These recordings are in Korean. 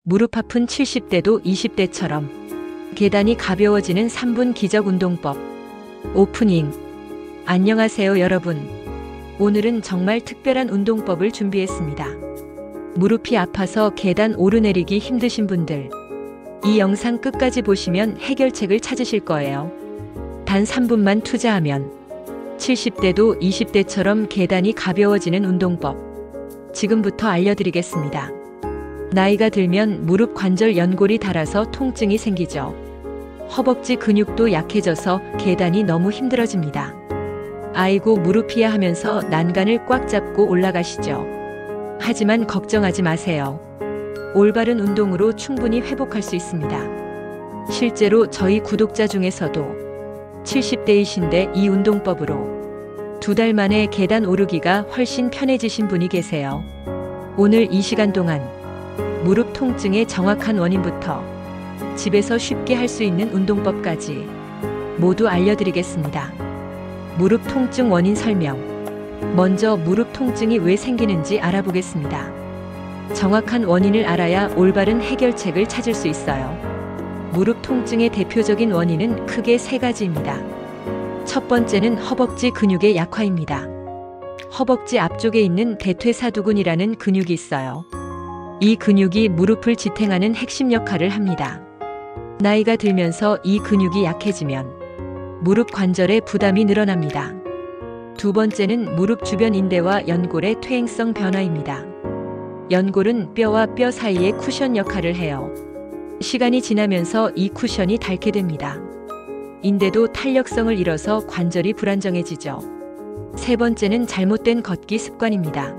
무릎 아픈 70대도 20대처럼 계단이 가벼워지는 3분 기적 운동법. 오프닝. 안녕하세요 여러분. 오늘은 정말 특별한 운동법을 준비했습니다. 무릎이 아파서 계단 오르내리기 힘드신 분들, 이 영상 끝까지 보시면 해결책을 찾으실 거예요. 단 3분만 투자하면 70대도 20대처럼 계단이 가벼워지는 운동법. 지금부터 알려드리겠습니다. 나이가 들면 무릎 관절 연골이 닳아서 통증이 생기죠. 허벅지 근육도 약해져서 계단이 너무 힘들어집니다. 아이고 무릎이야 하면서 난간을 꽉 잡고 올라가시죠. 하지만 걱정하지 마세요. 올바른 운동으로 충분히 회복할 수 있습니다. 실제로 저희 구독자 중에서도 70대이신데 이 운동법으로 2달 만에 계단 오르기가 훨씬 편해지신 분이 계세요. 오늘 이 시간 동안 무릎 통증의 정확한 원인부터 집에서 쉽게 할 수 있는 운동법까지 모두 알려드리겠습니다. 무릎 통증 원인 설명. 먼저 무릎 통증이 왜 생기는지 알아보겠습니다. 정확한 원인을 알아야 올바른 해결책을 찾을 수 있어요. 무릎 통증의 대표적인 원인은 크게 3가지입니다. 첫 번째는 허벅지 근육의 약화입니다. 허벅지 앞쪽에 있는 대퇴사두근이라는 근육이 있어요. 이 근육이 무릎을 지탱하는 핵심 역할을 합니다. 나이가 들면서 이 근육이 약해지면 무릎 관절에 부담이 늘어납니다. 두 번째는 무릎 주변 인대와 연골의 퇴행성 변화입니다. 연골은 뼈와 뼈 사이의 쿠션 역할을 해요. 시간이 지나면서 이 쿠션이 닳게 됩니다. 인대도 탄력성을 잃어서 관절이 불안정해지죠. 세 번째는 잘못된 걷기 습관입니다.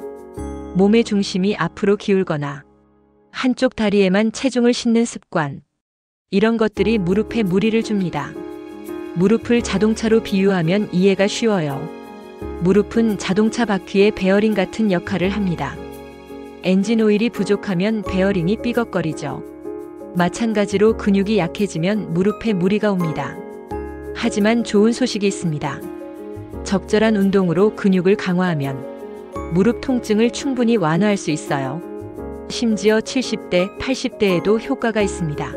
몸의 중심이 앞으로 기울거나 한쪽 다리에만 체중을 싣는 습관. 이런 것들이 무릎에 무리를 줍니다. 무릎을 자동차로 비유하면 이해가 쉬워요. 무릎은 자동차 바퀴의 베어링 같은 역할을 합니다. 엔진 오일이 부족하면 베어링이 삐걱거리죠. 마찬가지로 근육이 약해지면 무릎에 무리가 옵니다. 하지만 좋은 소식이 있습니다. 적절한 운동으로 근육을 강화하면 무릎 통증을 충분히 완화할 수 있어요. 심지어 70대, 80대에도 효과가 있습니다.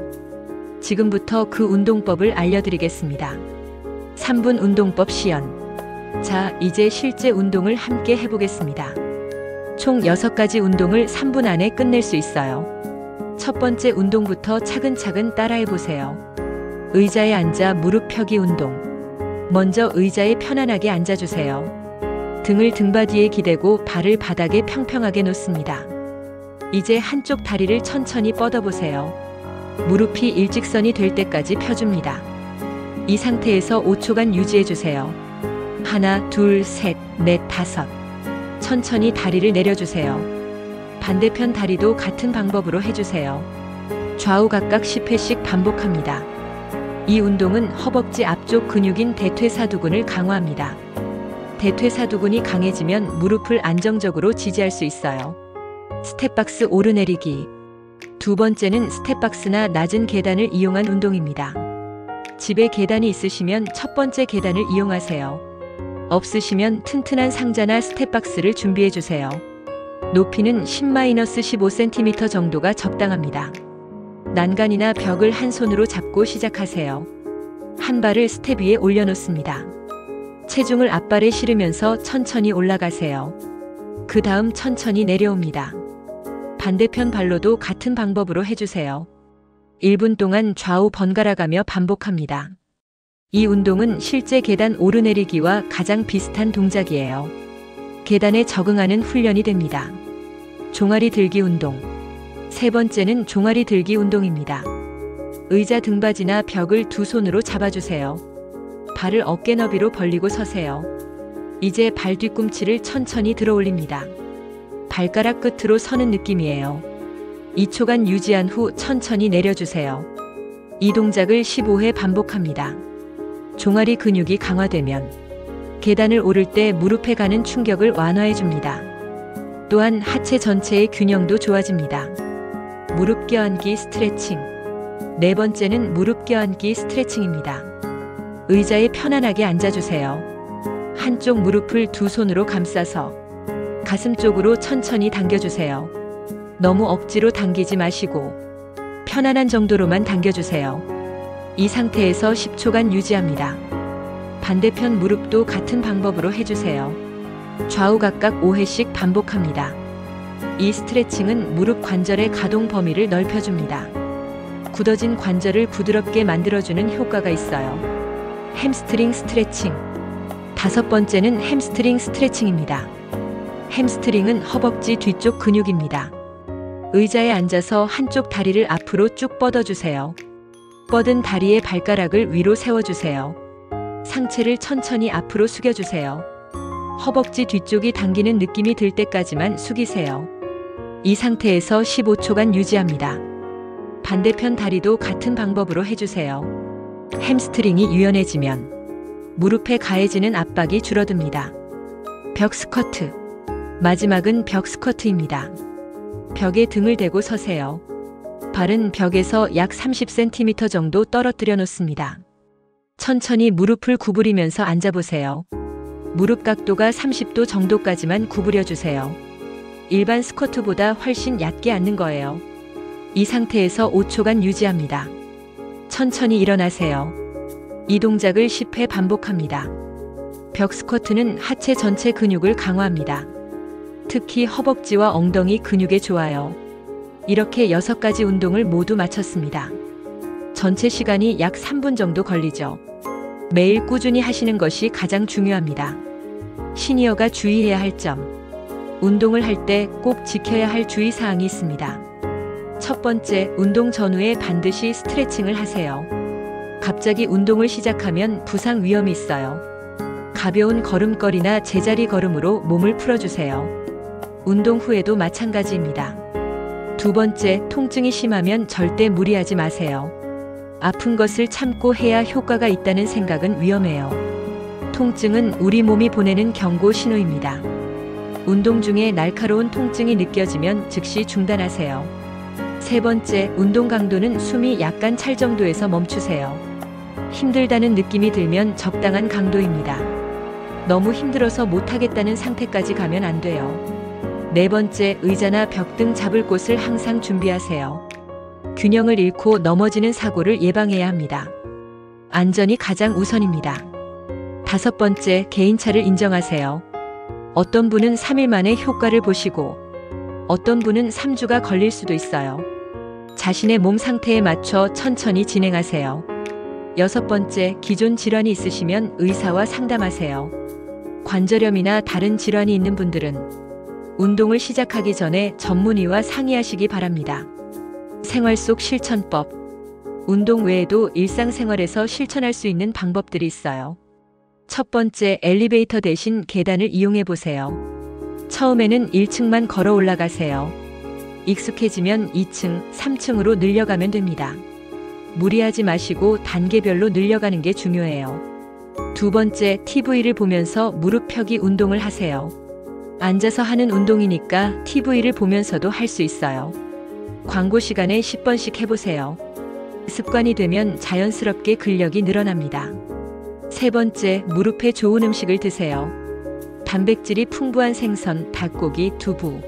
지금부터 그 운동법을 알려드리겠습니다. 3분 운동법 시연. 자, 이제 실제 운동을 함께 해보겠습니다. 총 6가지 운동을 3분 안에 끝낼 수 있어요. 첫 번째 운동부터 차근차근 따라해보세요. 의자에 앉아 무릎 펴기 운동. 먼저 의자에 편안하게 앉아주세요. 등을 등받이에 기대고 발을 바닥에 평평하게 놓습니다. 이제 한쪽 다리를 천천히 뻗어보세요. 무릎이 일직선이 될 때까지 펴줍니다. 이 상태에서 5초간 유지해주세요. 하나, 둘, 셋, 넷, 다섯. 천천히 다리를 내려주세요. 반대편 다리도 같은 방법으로 해주세요. 좌우 각각 10회씩 반복합니다. 이 운동은 허벅지 앞쪽 근육인 대퇴사두근을 강화합니다. 대퇴사두근이 강해지면 무릎을 안정적으로 지지할 수 있어요. 스텝박스 오르내리기. 두 번째는 스텝박스나 낮은 계단을 이용한 운동입니다. 집에 계단이 있으시면 첫 번째 계단을 이용하세요. 없으시면 튼튼한 상자나 스텝박스를 준비해주세요. 높이는 10-15cm 정도가 적당합니다. 난간이나 벽을 한 손으로 잡고 시작하세요. 한 발을 스텝 위에 올려놓습니다. 체중을 앞발에 실으면서 천천히 올라가세요. 그 다음 천천히 내려옵니다. 반대편 발로도 같은 방법으로 해주세요. 1분 동안 좌우 번갈아가며 반복합니다. 이 운동은 실제 계단 오르내리기와 가장 비슷한 동작이에요. 계단에 적응하는 훈련이 됩니다. 종아리 들기 운동. 세 번째는 종아리 들기 운동입니다. 의자 등받이나 벽을 두 손으로 잡아주세요. 발을 어깨 너비로 벌리고 서세요. 이제 발 뒤꿈치를 천천히 들어 올립니다. 발가락 끝으로 서는 느낌이에요. 2초간 유지한 후 천천히 내려주세요. 이 동작을 15회 반복합니다. 종아리 근육이 강화되면 계단을 오를 때 무릎에 가는 충격을 완화해줍니다. 또한 하체 전체의 균형도 좋아집니다. 무릎 껴안기 스트레칭. 네 번째는 무릎 껴안기 스트레칭입니다. 의자에 편안하게 앉아주세요. 한쪽 무릎을 두 손으로 감싸서 가슴 쪽으로 천천히 당겨주세요. 너무 억지로 당기지 마시고 편안한 정도로만 당겨주세요. 이 상태에서 10초간 유지합니다. 반대편 무릎도 같은 방법으로 해주세요. 좌우 각각 5회씩 반복합니다. 이 스트레칭은 무릎 관절의 가동 범위를 넓혀줍니다. 굳어진 관절을 부드럽게 만들어주는 효과가 있어요. 햄스트링 스트레칭. 5번째는 햄스트링 스트레칭입니다. 햄스트링은 허벅지 뒤쪽 근육입니다. 의자에 앉아서 한쪽 다리를 앞으로 쭉 뻗어주세요. 뻗은 다리의 발가락을 위로 세워주세요. 상체를 천천히 앞으로 숙여주세요. 허벅지 뒤쪽이 당기는 느낌이 들 때까지만 숙이세요. 이 상태에서 15초간 유지합니다. 반대편 다리도 같은 방법으로 해주세요. 햄스트링이 유연해지면 무릎에 가해지는 압박이 줄어듭니다. 벽 스쿼트. 마지막은 벽 스쿼트입니다. 벽에 등을 대고 서세요. 발은 벽에서 약 30cm 정도 떨어뜨려 놓습니다. 천천히 무릎을 구부리면서 앉아보세요. 무릎 각도가 30도 정도까지만 구부려 주세요. 일반 스쿼트보다 훨씬 얕게 앉는 거예요. 이 상태에서 5초간 유지합니다. 천천히 일어나세요. 이 동작을 10회 반복합니다. 벽 스쿼트는 하체 전체 근육을 강화합니다. 특히 허벅지와 엉덩이 근육에 좋아요. 이렇게 6가지 운동을 모두 마쳤습니다. 전체 시간이 약 3분 정도 걸리죠. 매일 꾸준히 하시는 것이 가장 중요합니다. 시니어가 주의해야 할 점. 운동을 할 때 꼭 지켜야 할 주의사항이 있습니다. 첫 번째, 운동 전후에 반드시 스트레칭을 하세요. 갑자기 운동을 시작하면 부상 위험이 있어요. 가벼운 걸음걸이나 제자리 걸음으로 몸을 풀어주세요. 운동 후에도 마찬가지입니다. 두 번째, 통증이 심하면 절대 무리하지 마세요. 아픈 것을 참고 해야 효과가 있다는 생각은 위험해요. 통증은 우리 몸이 보내는 경고 신호입니다. 운동 중에 날카로운 통증이 느껴지면 즉시 중단하세요. 세 번째, 운동 강도는 숨이 약간 찰 정도에서 멈추세요. 힘들다는 느낌이 들면 적당한 강도입니다. 너무 힘들어서 못하겠다는 상태까지 가면 안 돼요. 네 번째, 의자나 벽 등 잡을 곳을 항상 준비하세요. 균형을 잃고 넘어지는 사고를 예방해야 합니다. 안전이 가장 우선입니다. 다섯 번째, 개인차를 인정하세요. 어떤 분은 3일 만에 효과를 보시고 어떤 분은 3주가 걸릴 수도 있어요. 자신의 몸 상태에 맞춰 천천히 진행하세요. 여섯 번째, 기존 질환이 있으시면 의사와 상담하세요. 관절염이나 다른 질환이 있는 분들은 운동을 시작하기 전에 전문의와 상의하시기 바랍니다. 생활 속 실천법. 운동 외에도 일상생활에서 실천할 수 있는 방법들이 있어요. 첫 번째, 엘리베이터 대신 계단을 이용해 보세요. 처음에는 1층만 걸어 올라가세요. 익숙해지면 2층, 3층으로 늘려가면 됩니다. 무리하지 마시고 단계별로 늘려가는 게 중요해요. 두 번째, TV를 보면서 무릎 펴기 운동을 하세요. 앉아서 하는 운동이니까 TV를 보면서도 할 수 있어요. 광고 시간에 10번씩 해보세요. 습관이 되면 자연스럽게 근력이 늘어납니다. 세 번째, 무릎에 좋은 음식을 드세요. 단백질이 풍부한 생선, 닭고기, 두부,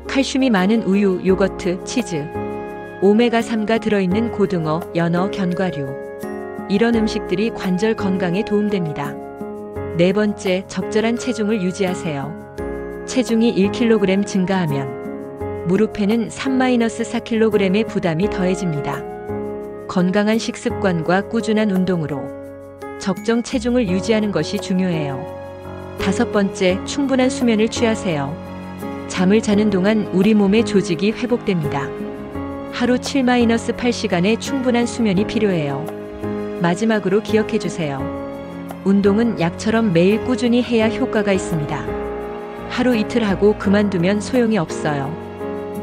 칼슘이 많은 우유, 요거트, 치즈, 오메가3가 들어있는 고등어, 연어, 견과류. 이런 음식들이 관절 건강에 도움됩니다. 네 번째, 적절한 체중을 유지하세요. 체중이 1kg 증가하면 무릎에는 3-4kg의 부담이 더해집니다. 건강한 식습관과 꾸준한 운동으로 적정 체중을 유지하는 것이 중요해요. 다섯 번째, 충분한 수면을 취하세요. 잠을 자는 동안 우리 몸의 조직이 회복됩니다. 하루 7-8시간의 충분한 수면이 필요해요. 마지막으로 기억해 주세요. 운동은 약처럼 매일 꾸준히 해야 효과가 있습니다. 하루 이틀 하고 그만두면 소용이 없어요.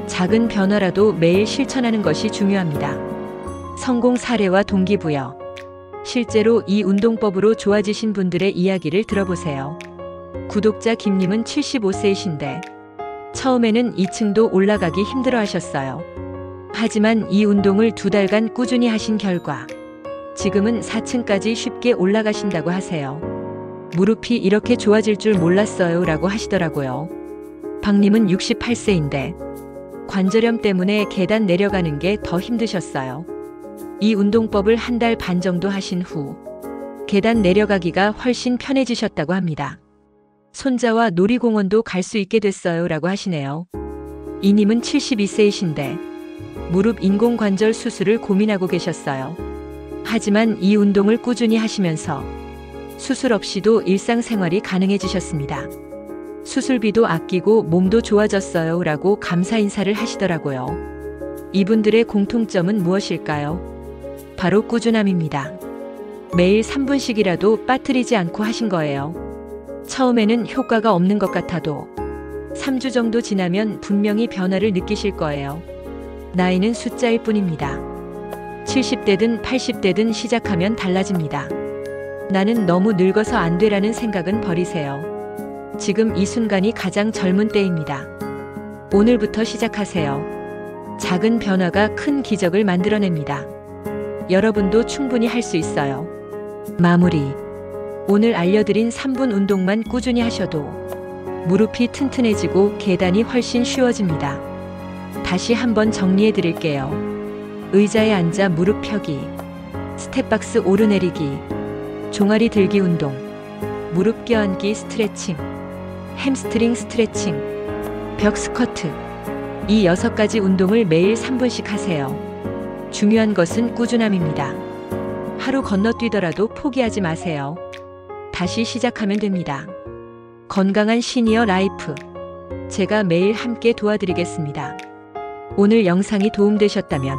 작은 변화라도 매일 실천하는 것이 중요합니다. 성공 사례와 동기부여. 실제로 이 운동법으로 좋아지신 분들의 이야기를 들어보세요. 구독자 김님은 75세이신데 처음에는 2층도 올라가기 힘들어 하셨어요. 하지만 이 운동을 2달간 꾸준히 하신 결과 지금은 4층까지 쉽게 올라가신다고 하세요. 무릎이 이렇게 좋아질 줄 몰랐어요 라고 하시더라고요. 박님은 68세인데 관절염 때문에 계단 내려가는 게 더 힘드셨어요. 이 운동법을 한 달 반 정도 하신 후 계단 내려가기가 훨씬 편해지셨다고 합니다. 손자와 놀이공원도 갈 수 있게 됐어요 라고 하시네요. 이님은 72세이신데 무릎 인공관절 수술을 고민하고 계셨어요. 하지만 이 운동을 꾸준히 하시면서 수술 없이도 일상생활이 가능해지셨습니다. 수술비도 아끼고 몸도 좋아졌어요 라고 감사 인사를 하시더라고요. 이분들의 공통점은 무엇일까요? 바로 꾸준함입니다. 매일 3분씩이라도 빠뜨리지 않고 하신 거예요. 처음에는 효과가 없는 것 같아도 3주 정도 지나면 분명히 변화를 느끼실 거예요. 나이는 숫자일 뿐입니다. 70대든 80대든 시작하면 달라집니다. 나는 너무 늙어서 안 돼라는 생각은 버리세요. 지금 이 순간이 가장 젊은 때입니다. 오늘부터 시작하세요. 작은 변화가 큰 기적을 만들어냅니다. 여러분도 충분히 할 수 있어요. 마무리. 오늘 알려드린 3분 운동만 꾸준히 하셔도 무릎이 튼튼해지고 계단이 훨씬 쉬워집니다. 다시 한번 정리해 드릴게요. 의자에 앉아 무릎 펴기, 스텝박스 오르내리기, 종아리 들기 운동, 무릎 껴안기 스트레칭, 햄스트링 스트레칭, 벽 스쿼트. 이 6가지 운동을 매일 3분씩 하세요. 중요한 것은 꾸준함입니다. 하루 건너뛰더라도 포기하지 마세요. 다시 시작하면 됩니다. 건강한 시니어 라이프. 제가 매일 함께 도와드리겠습니다. 오늘 영상이 도움되셨다면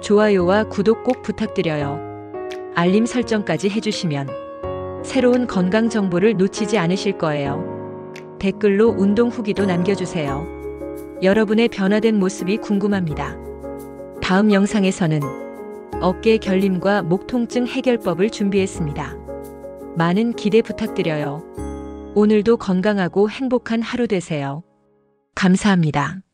좋아요와 구독 꼭 부탁드려요. 알림 설정까지 해주시면 새로운 건강 정보를 놓치지 않으실 거예요. 댓글로 운동 후기도 남겨주세요. 여러분의 변화된 모습이 궁금합니다. 다음 영상에서는 어깨 결림과 목 통증 해결법을 준비했습니다. 많은 기대 부탁드려요. 오늘도 건강하고 행복한 하루 되세요. 감사합니다.